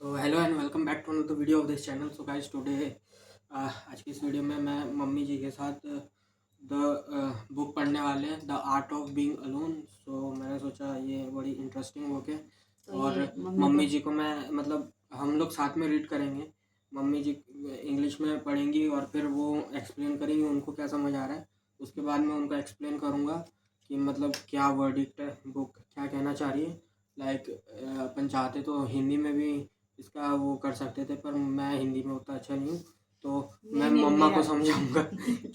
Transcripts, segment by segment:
So hello and welcome back to another video of this channel. So guys today आज की इस video में मैं मम्मी जी के साथ द बुक पढ़ने वाले हैं, the art of being alone. So मैंने सोचा ये बड़ी इंटरेस्टिंग बुक है तो और ये मम्मी मम्मी को जी को मैं मतलब हम लोग साथ में रीड करेंगे। मम्मी जी इंग्लिश में पढ़ेंगी और फिर वो एक्सप्लेन करेंगी उनको क्या समझ आ रहा है। उसके बाद मैं उनको एक्सप्लेन करूँगा कि मतलब क्या वर्डिक्ट है, बुक क्या कहना चाह रही है। लाइक अपन चाहते तो हिंदी में भी इसका वो कर सकते थे, पर मैं हिंदी में उतना अच्छा नहीं हूँ, तो मैं नहीं नहीं मम्मा मेरा को समझाऊंगा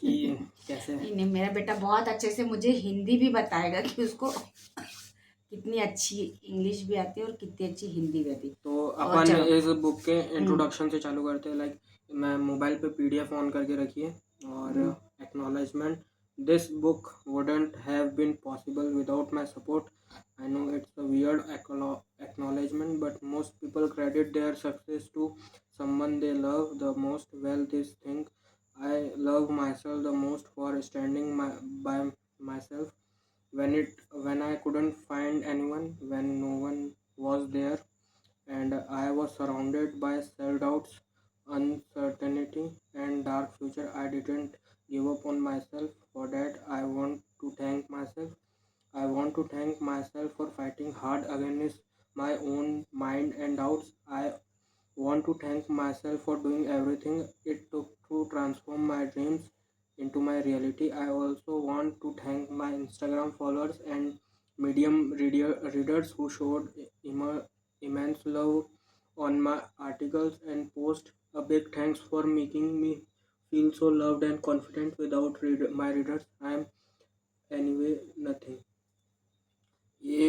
कि कैसे। नहीं नहीं मेरा बेटा बहुत अच्छे से मुझे हिंदी भी बताएगा कि उसको कितनी अच्छी इंग्लिश भी आती है और कितनी अच्छी हिंदी भी आती है। तो और अपन चलो। इस बुक के इंट्रोडक्शन से चालू करते हैं। लाइक मैं मोबाइल पे पीडीएफ ऑन करके रखिए और acknowledgement. This book wouldn't have been possible without my support. I know it's a weird acknowledgement, but most people credit their success to someone they love the most. Well, this thing I love myself the most for standing by myself when I couldn't find anyone, when no one was there, and I was surrounded by self-doubts, uncertainty, and dark future. I didn't give up on myself. For that, I want to thank myself. I want to thank myself for fighting hard against my own mind and doubts. I want to thank myself for doing everything it took to transform my dreams into my reality. I also want to thank my Instagram followers and Medium readers who showed immense love on my articles and posts. A big thanks for making me feel so loved and confident. Without my readers, I am anyway nothing. ये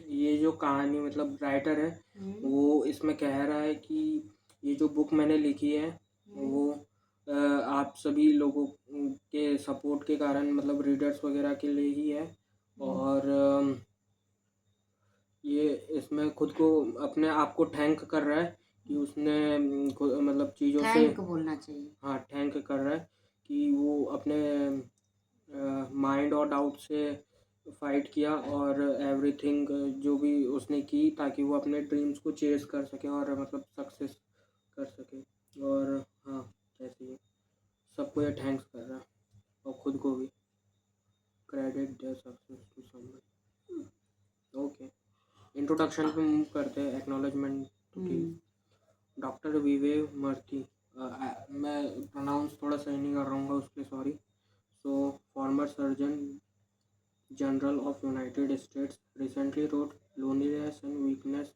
ये जो कहानी मतलब writer है वो इसमें कह रहा है कि ये जो बुक मैंने लिखी है वो आप सभी लोगों के सपोर्ट के कारण मतलब रीडर्स वगैरह के लिए ही है। और ये इसमें खुद को अपने आप को थैंक कर रहा है कि उसने मतलब चीज़ों से थैंक बोलना चाहिए। हाँ थैंक कर रहा है कि वो अपने माइंड और डाउट से फाइट किया और एवरीथिंग जो भी उसने की ताकि वो अपने ड्रीम्स को चेस कर सके और मतलब सक्सेस कर सके। और हाँ जैसे ही सबको ये थैंक्स कर रहा है और खुद को भी credit their success to someone. Okay, introduction पे मूव करते हैं। एक्नॉलेजमेंट ठीक। डॉक्टर विवेक मर्ती, मैं प्रोनाउंस थोड़ा सही नहीं कर रहा हूँ उसके sorry. So farmer surgeon general of United states recently wrote loneliness and weakness,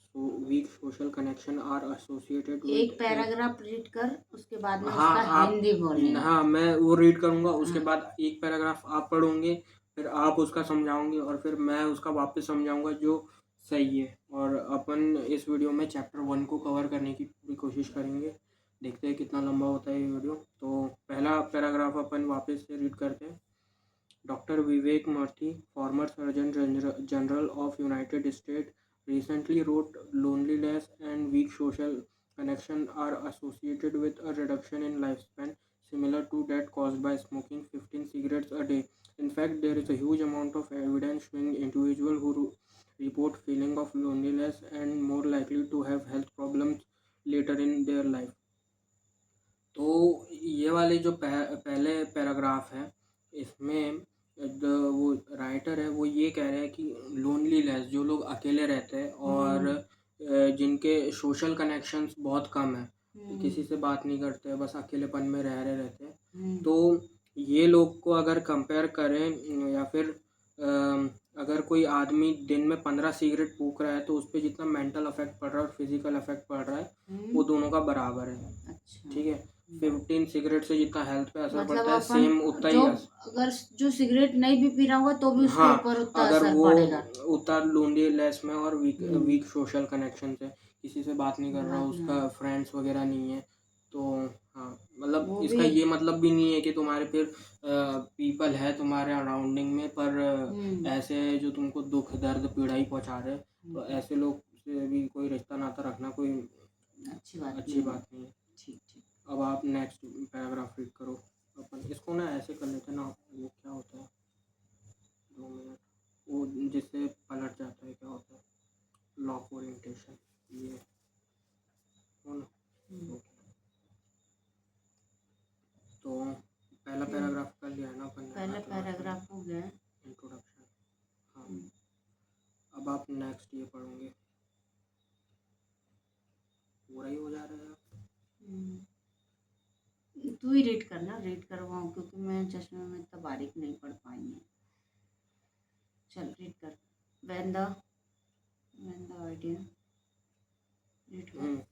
so weak social connection are associated एक with a। पैराग्राफ रीड कर उसके बाद में हाँ उसका आप हिंदी बोलने का। हाँ मैं वो रीड करूँगा, उसके हाँ। बाद एक पैराग्राफ आप पढ़ोगे, फिर आप उसका समझाओगे और फिर मैं उसका वापस समझाऊंगा जो सही है। और अपन इस वीडियो में चैप्टर 1 को कवर करने की पूरी कोशिश करेंगे। देखते हैं कितना लंबा होता है ये वीडियो। तो पहला पैराग्राफ अपन वापस से रीड करते हैं। Doctor Vivek Murthy, former Surgeon General of United States, recently wrote loneliness and weak social connection are associated with a reduction in lifespan similar to that caused by smoking 15 cigarettes a day. In fact, there is a huge amount of evidence showing individuals who report feeling of loneliness and more likely to have health problems later in their life. तो ये वाले जो पहले paragraph है इसमें वो writer है वो ये कह रहे हैं कि लोनलीनेस, जो लोग अकेले रहते हैं और जिनके सोशल कनेक्शंस बहुत कम है, किसी से बात नहीं करते, बस अकेलेपन में रह रहे रहते हैं, तो ये लोग को अगर कंपेयर करें या फिर अगर कोई आदमी दिन में 15 सिगरेट फूक रहा है तो उस पर जितना मेंटल अफेक्ट पड़ रहा है और फिजिकल अफेक्ट पड़ रहा है वो दोनों का बराबर है। अच्छा। ठीक है, 15 सिगरेट से जितना हेल्थ पे असर मतलब पड़ता है अपन सेम उतना जो ही अगर जो सिगरेट नहीं भी पी रहा होगा तो भी उसके हाँ ऊपर उतना अगर असर वो पड़ेगा। उतना लोनलीनेस में और वीक सोशल कनेक्शन से किसी से बात नहीं कर रहा, बात उसका ना फ्रेंड्स वगैरह नहीं है, तो हाँ मतलब वो इसका भी ये मतलब भी नहीं है कि तुम्हारे फिर पीपल है तुम्हारे अराउंडिंग में पर ऐसे है जो तुमको दुख दर्द पीड़ा ही पहुंचा रहे, तो ऐसे लोग से भी कोई रिश्ता नाता रखना कोई अच्छी बात अच्छी नहीं है। बात नहीं है। ठीक ठीक। अब आप नेक्स्ट पैराग्राफ रीड करो। अपन इसको ना ऐसे कर लेते हैं ना, वो क्या होता है 2 मिनट, वो जिससे पलट जाता है क्या होता है, लॉक ओरिएंटेशन ये। हो ना? हम्म, ओके, तो पहला हम्म, पैराग्राफ कर लिया है ना अपन ने, पहला इंट्रोडक्शन, पैराग्राफ हो गया है। इंट्रोडक्शन। हाँ, हम्म, अब आप नेक्स्ट ये पढ़ोगे, पूरा ही हो जा रहा है। हम्म, तू ही रीड करना, रीड करवाऊँ क्योंकि मैं चश्मे में इतना बारीक नहीं पढ़ पाएंगे। चल रीड कर। when the when the idea, read कर। हम्म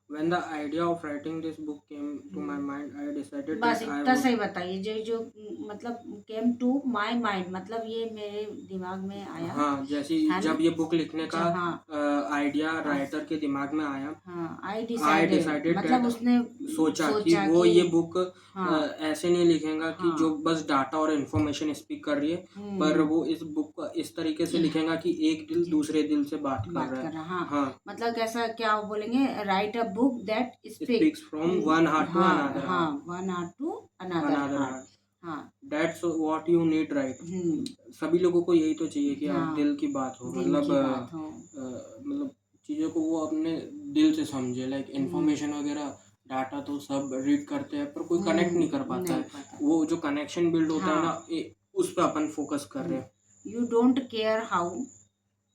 When the idea of writing this book came to my hmm, mind, I decided बस that I इतना would. सही बताइए, जो मतलब केम टू माय माइंड, मतलब ये मेरे दिमाग में आया हाँ, जैसे है ना। जब ये बुक लिखने का जहाँ आइडिया हाँ राइटर के दिमाग में आया, हाँ आई आई डिसाइडेड डिसाइडेड मतलब दैट, उसने सोचा कि सोचा वो कि ये बुक हाँ ऐसे नहीं लिखेगा कि जो हाँ बस डाटा और इन्फॉर्मेशन स्पीक कर रही है, पर हम्म वो इस बुक को इस तरीके से लिखेगा कि एक दिल दूसरे दिल से बात कर बात रहा कर है। रहा हाँ हाँ, मतलब कैसा क्या वो बोलेंगे, write a book that speak. Speaks from one heart to हाँ अनदर हाँ heart, one heart to another another heart. Heart, हाँ that's what you need, right. Hmm सभी लोगों को यही तो चाहिए कि यार हाँ दिल की बात हो, दिल मतलब की बात हो। मतलब चीज़ों को वो अपने दिल से समझे, लाइक हम्म इन्फॉर्मेशन वगैरह, डाटा तो सब रीड करते हैं पर कोई कनेक्ट नहीं कर पाता नहीं है। पता। वो जो कनेक्शन बिल्ड होता है ना, हाँ उस पर अपन फोकस कर रहे हैं। You don't care how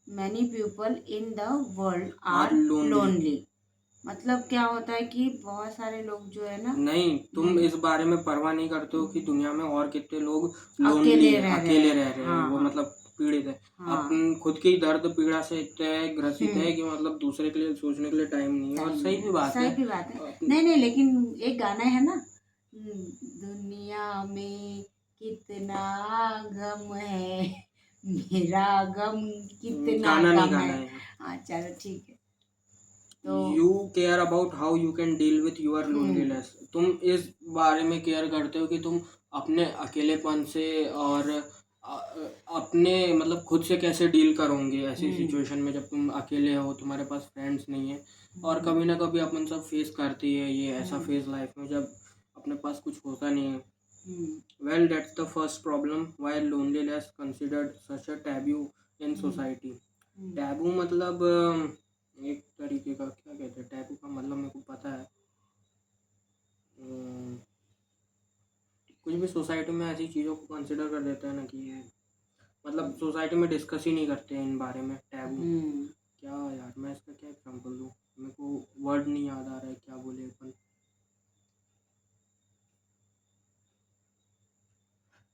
many people in the world are are lonely, lonely. मतलब क्या होता है कि बहुत सारे लोग जो है ना नहीं तुम इस बारे में परवाह नहीं करते हो कि दुनिया में और कितने लोग लोनली अकेले है, रह रहे अकेले हैं। रह रहे हैं, हाँ वो हाँ मतलब पीड़ित है। हाँ अपन खुद की दर्द पीड़ा से इतने ग्रसित है हम्म कि मतलब दूसरे के लिए सोचने के लिए टाइम नहीं है, और टाइम सही नहीं भी है, बात सही है। भी बात है। अपन- नहीं नहीं लेकिन एक गाना है ना, दुनिया में कितना गम है, मेरा गम कितना गाना नहीं कम गाना है। है। हाँ चलो ठीक है। तो you care about how you can deal with your hmm loneliness, तुम इस बारे में केयर करते हो कि तुम अपने अकेलेपन से और अपने मतलब खुद से कैसे डील करोगे ऐसी हम्म सिचुएशन में, जब तुम अकेले हो, तुम्हारे पास फ्रेंड्स नहीं है। और कभी ना कभी अपन सब फेस करती है ये ऐसा हम्म फेज लाइफ में, जब अपने पास कुछ होता नहीं है। Hmm well that's the first problem why loneliness considered such a taboo in hmm society. Hmm taboo मतलब एक तरीके का, क्या कहते हैं टैबू का मतलब, मेरे को पता है। अम, कुछ भी सोसाइटी में ऐसी चीज़ों को कंसिडर कर देते हैं ना कि मतलब सोसाइटी में डिस्कस ही नहीं करते हैं इन बारे में, टैबू। हम्म क्या यार, मैं इसका क्या एग्जांपल दूँ, मेरे को वर्ड नहीं याद आ रहा है, क्या बोले अपन।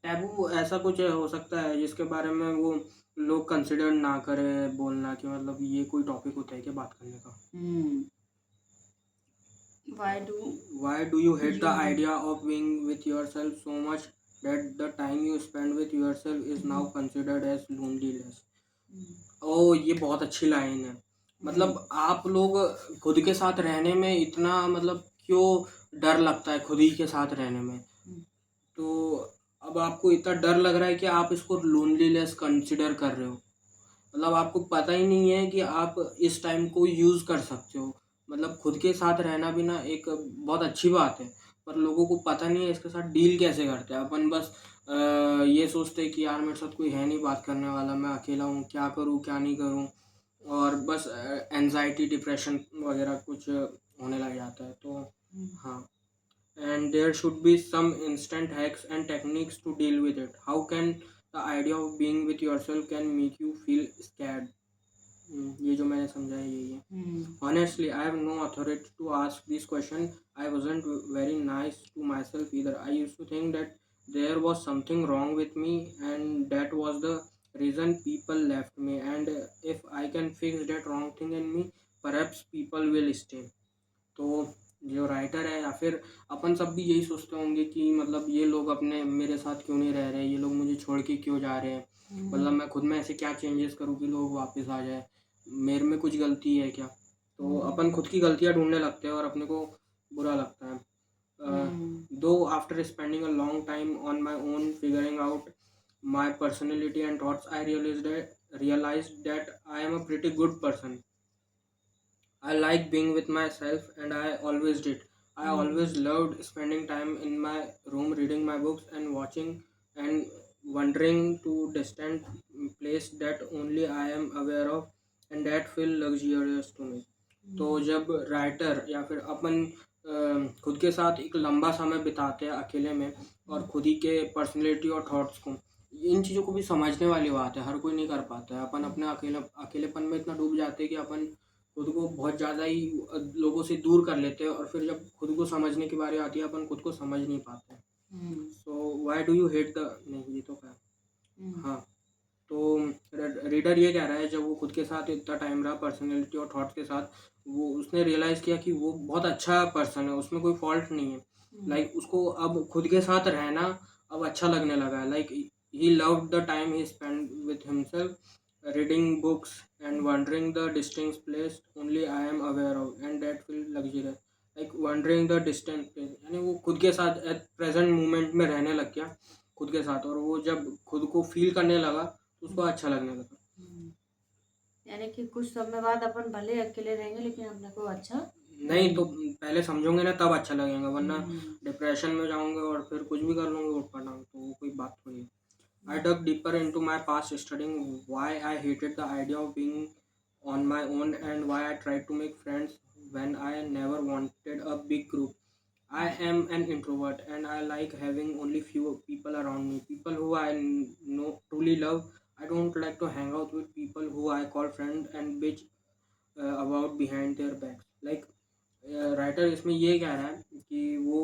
टैबू ऐसा कुछ हो सकता है जिसके बारे में वो लोग कंसिडर ना करें बोलना, कि मतलब ये कोई टॉपिक होता है क्या बात करने का। हम्म why do Why do you hate the you idea of being with yourself so much that the time you spend with yourself is now considered as loneliness? ओ, ये बहुत अच्छी लाइन है। मतलब आप लोग खुद के साथ रहने में इतना मतलब क्यों डर लगता है खुद ही के साथ रहने में, तो अब आपको इतना डर लग रहा है कि आप इसको लोनलीनेस कंसिडर कर रहे हो। मतलब आपको पता ही नहीं है कि आप इस टाइम को यूज़ कर सकते हो। मतलब खुद के साथ रहना भी ना एक बहुत अच्छी बात है, पर लोगों को पता नहीं है इसके साथ डील कैसे करते हैं। अपन बस ये सोचते हैं कि यार मेरे साथ कोई है नहीं बात करने वाला, मैं अकेला हूँ, क्या करूँ क्या नहीं करूँ, और बस एंजाइटी डिप्रेशन वगैरह कुछ होने लग जाता है। तो हाँ, and there should be some instant hacks and techniques to deal with it. How can the idea of being with yourself can make you feel scared? ये जो मैंने समझा है यही है। Honestly, I have no authority to ask this question. I wasn't very nice to myself either. I used to think that there was something wrong with me, and that was the reason people left me. And if I can fix that wrong thing in me, perhaps people will stay. तो जो writer है, या फिर अपन सब भी यही सोचते होंगे कि मतलब ये लोग अपने मेरे साथ क्यों नहीं रह रहे, ये लोग मुझे छोड़ के क्यों जा रहे हैं, मतलब मैं खुद में ऐसे क्या चेंजेस करूँ कि लोग वापस आ जाए, मेरे में कुछ गलती है क्या। तो अपन खुद की गलतियाँ ढूंढने लगते हैं और अपने को बुरा लगता है। Though after spending a long time on my own figuring out my personality and thoughts, I realize that I am a pretty good person. I like being with myself, and I always did. I always loved spending time in my room reading my books and watching and wandering to distant place that only I am aware of and that feel luxurious to me. तो जब writer या फिर अपन खुद के साथ एक लंबा समय बिताते हैं अकेले में और खुद ही के पर्सनैलिटी और थॉट्स को, इन चीज़ों को भी समझने वाली बात है, हर कोई नहीं कर पाता है। अपन अपने अकेलेपन में इतना डूब जाते हैं कि अपन खुद को बहुत ज़्यादा ही लोगों से दूर कर लेते हैं और फिर जब खुद को समझने की बारी आती है अपन खुद को समझ नहीं पाते। So why do you hate the, नहीं ये तो क्या, हाँ, तो रीडर ये कह रहा है जब वो खुद के साथ इतना टाइम रहा पर्सनैलिटी और थॉट्स के साथ, वो उसने रियलाइज़ किया कि वो बहुत अच्छा पर्सन है, उसमें कोई फॉल्ट नहीं है। लाइक उसको अब खुद के साथ रहना अब अच्छा लगने लगा है। Like he loved the time he spend with himself, reading books and wondering the distance place only I am aware of and that feel luxurious. Like wondering the distance place यानी वो खुद के साथ एट प्रेजेंट मोमेंट में रहने लग गया खुद के साथ, और वो जब खुद को फील करने लगा तो उसको अच्छा लगने लगा। यानी कि कुछ समय बाद अपन भले अकेले रहेंगे लेकिन अपने को अच्छा नहीं तो पहले समझोगे ना तब अच्छा लगेगा, वरना डिप्रेशन में जाओगे और फिर कुछ भी कर लूँगे उठ पड़ा, तो वो कोई बात थोड़ी है। I dug deeper into my past, studying why I hated the idea of being on my own and why I tried to make friends when I never wanted a big group. I am an introvert and I like having only few people around me, people who I know truly love. I don't like to hang out with people who I call friends and bitch about behind their backs. Like writer इसमें ये कह रहा है कि वो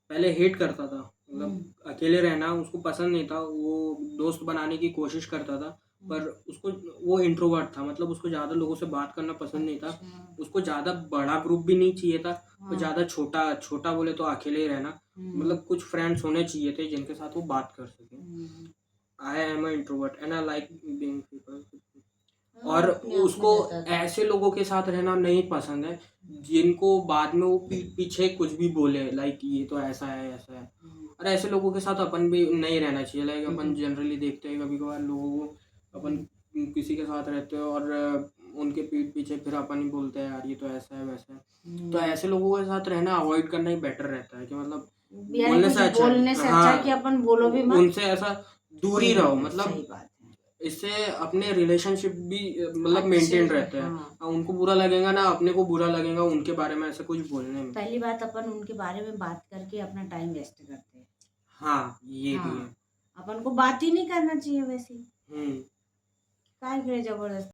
पहले hate करता था, मतलब अकेले रहना उसको पसंद नहीं था, वो दोस्त बनाने की कोशिश करता था पर उसको, वो इंट्रोवर्ट था, मतलब उसको ज़्यादा लोगों से बात करना पसंद नहीं था, उसको ज़्यादा बड़ा ग्रुप भी नहीं चाहिए था और ज़्यादा छोटा छोटा बोले तो अकेले ही रहना, मतलब कुछ फ्रेंड्स होने चाहिए थे जिनके साथ वो बात कर सके। I am introvert and I like being people, और उसको ऐसे लोगों के साथ रहना नहीं पसंद है जिनको बाद में वो पीछे कुछ भी बोले, लाइक ये तो ऐसा है ऐसा है, और ऐसे लोगों के साथ अपन भी नहीं रहना चाहिए। लाइक अपन जनरली देखते हैं कभी कभार लोगों को, अपन किसी के साथ रहते हैं और उनके पीठ पीछे फिर अपन ही बोलते हैं यार ये तो ऐसा है वैसा है, तो ऐसे लोगों के साथ रहना अवॉइड करना ही बेटर रहता है कि मतलब बोलने से अच्छा, अच्छा है कि अपन बोलो भी मत, उनसे ऐसा दूर ही रहो, मतलब सही बात है। इससे अपने रिलेशनशिप भी मतलब मेंटेन रहते हैं। उनको बुरा लगेगा ना अपने को बुरा लगेगा उनके बारे में ऐसा कुछ बोलने में। पहली बात अपन उनके बारे में बात करके अपना टाइम वेस्ट करते हैं। हाँ ये भी है, अपन को बात ही नहीं करना चाहिए वैसे, काहे के लिए जबरदस्ती